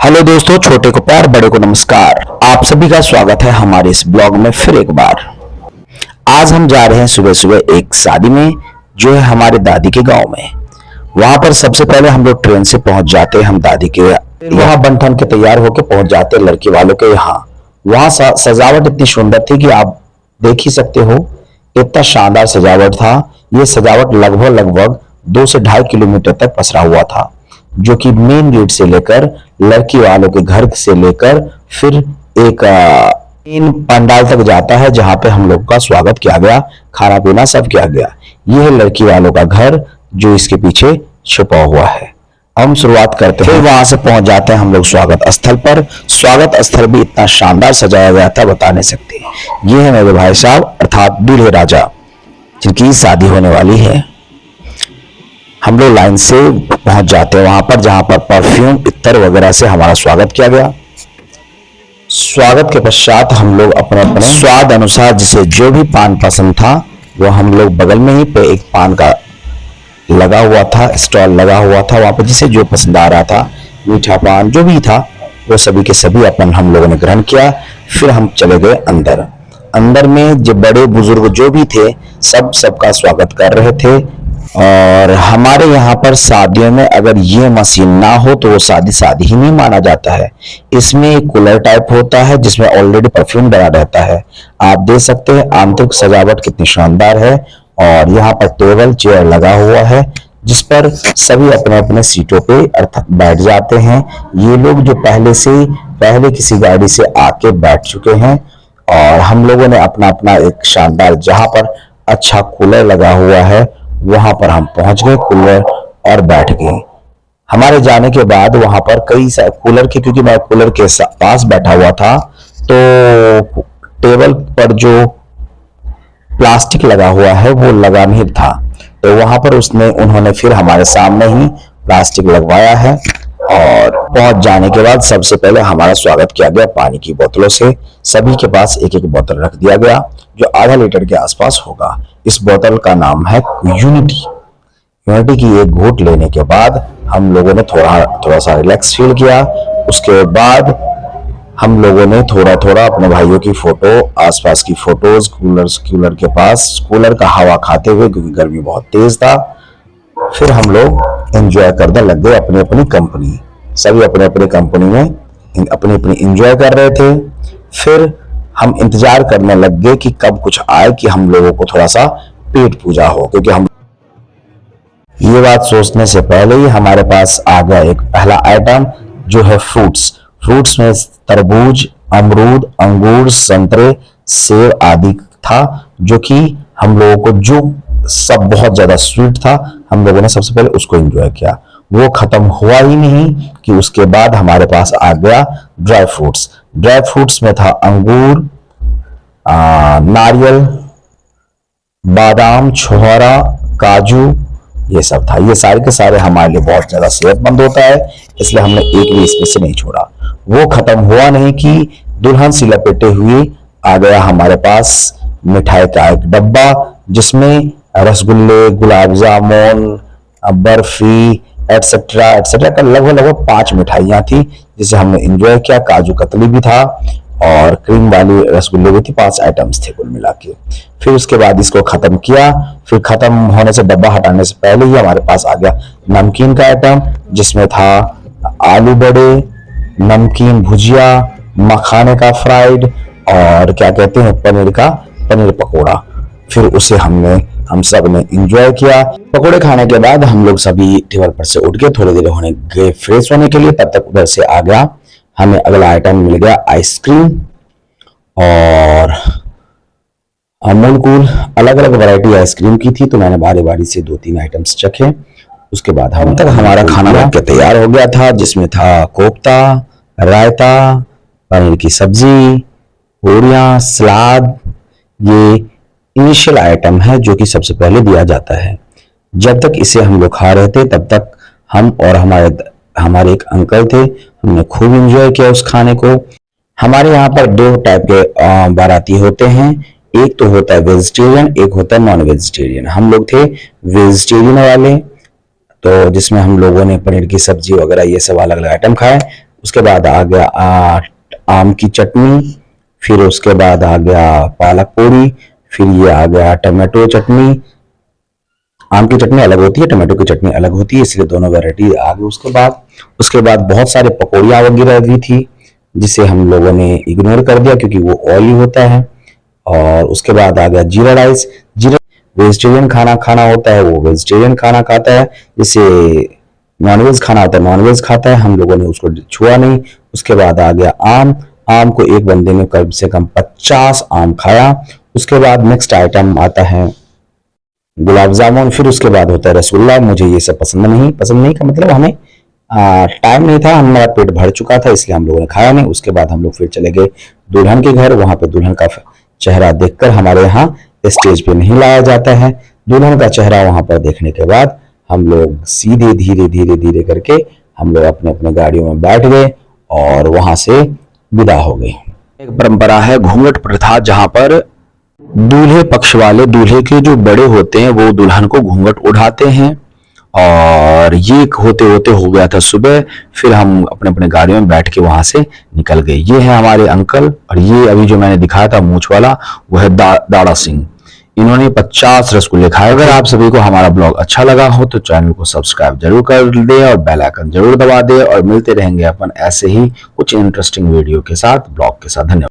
Hello दोस्तों, छोटे को प्यार बड़े को नमस्कार। आप सभी का स्वागत है हमारे इस ब्लॉग में फिर एक बार। आज हम जा रहे हैं सुबह सुबह एक शादी में जो है हमारे दादी के गांव में। वहां पर सबसे पहले हम लोग ट्रेन से पहुंच जाते हैं हम दादी के वहां बन ठन के तैयार होके पहुंच जाते हैं लड़की वालों के यहाँ। वहां सजावट इतनी सुंदर थी कि आप देख ही सकते हो, इतना शानदार सजावट था। ये सजावट लगभग 2 से 2.5 किलोमीटर तक पसरा हुआ था, जो कि मेन गेट से लेकर लड़की वालों के घर से लेकर फिर एक मेन पंडाल तक जाता है, जहां पे हम लोग का स्वागत किया गया, खाना पीना सब किया गया। ये है लड़की वालों का घर जो इसके पीछे छुपा हुआ है। हम शुरुआत करते हैं, वहां से पहुंच जाते हैं हम लोग स्वागत स्थल पर। स्वागत स्थल भी इतना शानदार सजाया गया था, बता नहीं सकते। ये है मेरे भाई साहब अर्थात दूल्हे राजा, जिनकी शादी होने वाली है। हम लोग लाइन से पहुंच जाते हैं वहां पर, जहां पर परफ्यूम इत्तर वगैरह से हमारा स्वागत किया गया। स्वागत के पश्चात हम लोग अपने अपने स्वाद अनुसार जिसे जो भी पान पसंद था वो हम लोग बगल में ही पे एक पान का लगा हुआ था, स्टॉल लगा हुआ था। वहां पर जिसे जो पसंद आ रहा था, मीठा पान जो भी था, वो सभी के सभी अपन हम लोगों ने ग्रहण किया। फिर हम चले गए अंदर। अंदर में जो बड़े बुजुर्ग जो भी थे सबका स्वागत कर रहे थे। और हमारे यहाँ पर शादियों में अगर ये मशीन ना हो तो वो शादी ही नहीं माना जाता है। इसमें एक कूलर टाइप होता है जिसमें ऑलरेडी परफ्यूम डला रहता है। आप देख सकते हैं आंतरिक सजावट कितनी शानदार है। और यहाँ पर टेबल चेयर लगा हुआ है जिस पर सभी अपने अपने सीटों पे अर्थात बैठ जाते हैं। ये लोग जो पहले किसी गाड़ी से आके बैठ चुके हैं। और हम लोगों ने अपना अपना एक शानदार, जहां पर अच्छा कूलर लगा हुआ है वहां पर हम पहुंच गए कूलर और बैठ गए। हमारे जाने के बाद वहां पर कई सारे कूलर के, क्योंकि मैं कूलर के पास बैठा हुआ था, तो टेबल पर जो प्लास्टिक लगा हुआ है वो लगा नहीं था, तो वहां पर उन्होंने फिर हमारे सामने ही प्लास्टिक लगवाया है। और पहुंच जाने के बाद सबसे पहले हमारा स्वागत किया गया पानी की बोतलों से। सभी के पास एक एक बोतल रख दिया गया जो आधा लीटर के आसपास होगा। इस बोतल का नाम है यूनिटी। यूनिटी की एक घूंट लेने के बाद हम लोगों ने थोड़ा सा रिलैक्स फील किया। उसके बाद हम लोगों ने थोड़ा अपने भाइयों की फोटो, आसपास की फोटोज, कूलर के पास कूलर का हवा खाते हुए, क्योंकि गर्मी बहुत तेज था। फिर हम लोग एंजॉय करने लग गए अपनी अपनी कंपनी। सभी अपने अपने कंपनी में अपनी अपनी एंजॉय कर रहे थे। फिर हम इंतजार करने लग गए कि कब कुछ आए कि हम लोगों को थोड़ा सा पेट पूजा हो, क्योंकि हम ये बात सोचने से पहले ही हमारे पास आ गया एक पहला आइटम जो है फ्रूट्स में तरबूज, अमरूद, अंगूर, संतरे, सेब आदि था, जो कि हम लोगों को जो सब बहुत ज्यादा स्वीट था। हम लोगों ने सबसे पहले उसको एंजॉय किया। वो खत्म हुआ ही नहीं कि उसके बाद हमारे पास आ गया ड्राई फ्रूट्स में था अंगूर, नारियल, बादाम, छोहरा, काजू, ये सब था। ये सारे के सारे हमारे लिए बहुत ज्यादा सेहतमंद होता है, इसलिए हमने एक भी इसमें से नहीं छोड़ा। वो खत्म हुआ नहीं कि दुल्हन सी लपेटे हुए आ गया हमारे पास मिठाई का एक डब्बा, जिसमें रसगुल्ले, गुलाब जामुन, बर्फी एटसेट्रा एटसेट्रा का लगभग 5 मिठाइयां थी, जिसे हमने एंजॉय किया। काजू कतली भी था और क्रीम वाली रसगुल्ले भी थी। 5 आइटम्स थे कुल मिला के। फिर उसके बाद इसको खत्म किया। फिर खत्म होने से, डब्बा हटाने से पहले ही हमारे पास आ गया नमकीन का आइटम, जिसमें था आलू बड़े, नमकीन भुजिया, मखाने का फ्राइड और क्या कहते हैं पनीर पकोड़ा। फिर उसे हम सब ने एंजॉय किया। पकोड़े खाने के बाद हम लोग सभी टेबल पर से उठ के थोड़ी देर होने गए फ्रेश होने के लिए। तब तक उधर से आ गया हमें अगला आइटम मिल गया आइसक्रीम और अमूल कूल। अलग अलग वैरायटी आइसक्रीम की थी, तो मैंने बारी बारी से 2-3 आइटम्स चखे। उसके बाद हमारा खाना बन के तैयार हो गया था, जिसमें था कोफ्ता, रायता, पनीर की सब्जी, पूरियां, सलाद। ये इनिशियल आइटम है जो कि सबसे पहले दिया जाता है। जब तक इसे हम लोग खा रहे थे तब तक हम और हमारे एक अंकल थे, हमने खूब एंजॉय किया उस खाने को। हमारे यहाँ पर 2 टाइप के बाराती होते हैं। एक तो होता है वेजिटेरियन, एक होता है नॉन वेजिटेरियन। हम लोग थे वेजिटेरियन वाले, तो जिसमें हम लोगों ने पनीर की सब्जी वगैरह ये सब अलग अलग आइटम खाए। उसके बाद आ गया आम की चटनी, फिर उसके बाद आ गया पालक पूरी, फिर ये आ गया टमाटो चटनी। आम की चटनी अलग होती है, टमाटो की चटनी अलग होती है, इसलिए दोनों वैरायटी आ गई। उसके बाद बहुत सारे पकौड़ियाँ वगैरह भी थी, जिसे हम लोगों ने इग्नोर कर दिया क्योंकि वो ऑयली होता है। और उसके बाद आ गया जीरा राइस। जीरा वेजिटेरियन खाना खाना होता है, वो वेजिटेरियन खाना खाता है, जिसे नॉनवेज खाना होता है नॉनवेज खाता है, हम लोगों ने उसको छुआ नहीं। उसके बाद आ गया आम। आम को एक बंदे ने कम से कम 50 आम खाया। उसके बाद नेक्स्ट आइटम आता है गुलाब जामुन, फिर उसके बाद होता है रसगुल्ला। मुझे ये सब पसंद नहीं का मतलब हमें टाइम नहीं था, हमारा पेट भर चुका था, इसलिए हम लोगों ने खाया नहीं। उसके बाद हम लोग फिर चले गए दुल्हन के घर। वहां पे दुल्हन का चेहरा देखकर, हमारे यहाँ स्टेज पे नहीं लाया जाता है, दुल्हन का चेहरा वहां पर देखने के बाद हम लोग सीधे धीरे धीरे धीरे करके हम लोग अपने अपने गाड़ियों में बैठ गए और वहां से विदा हो गए। एक परंपरा है घूंघट प्रथा, जहां पर दूल्हे पक्ष वाले दूल्हे के जो बड़े होते हैं वो दुल्हन को घूंघट उठाते हैं। और ये होते होते हो गया था सुबह, फिर हम अपने अपने गाड़ियों में बैठ के वहां से निकल गए। ये है हमारे अंकल, और ये अभी जो मैंने दिखाया था मूछ वाला, वो है दाड़ा सिंह। इन्होंने 50 रसगुल्ले खाए। अगर आप सभी को हमारा ब्लॉग अच्छा लगा हो तो चैनल को सब्सक्राइब जरूर कर दे और बेल आइकन जरूर दबा दे, और मिलते रहेंगे अपन ऐसे ही कुछ इंटरेस्टिंग वीडियो के साथ, ब्लॉग के साथ। धन्यवाद।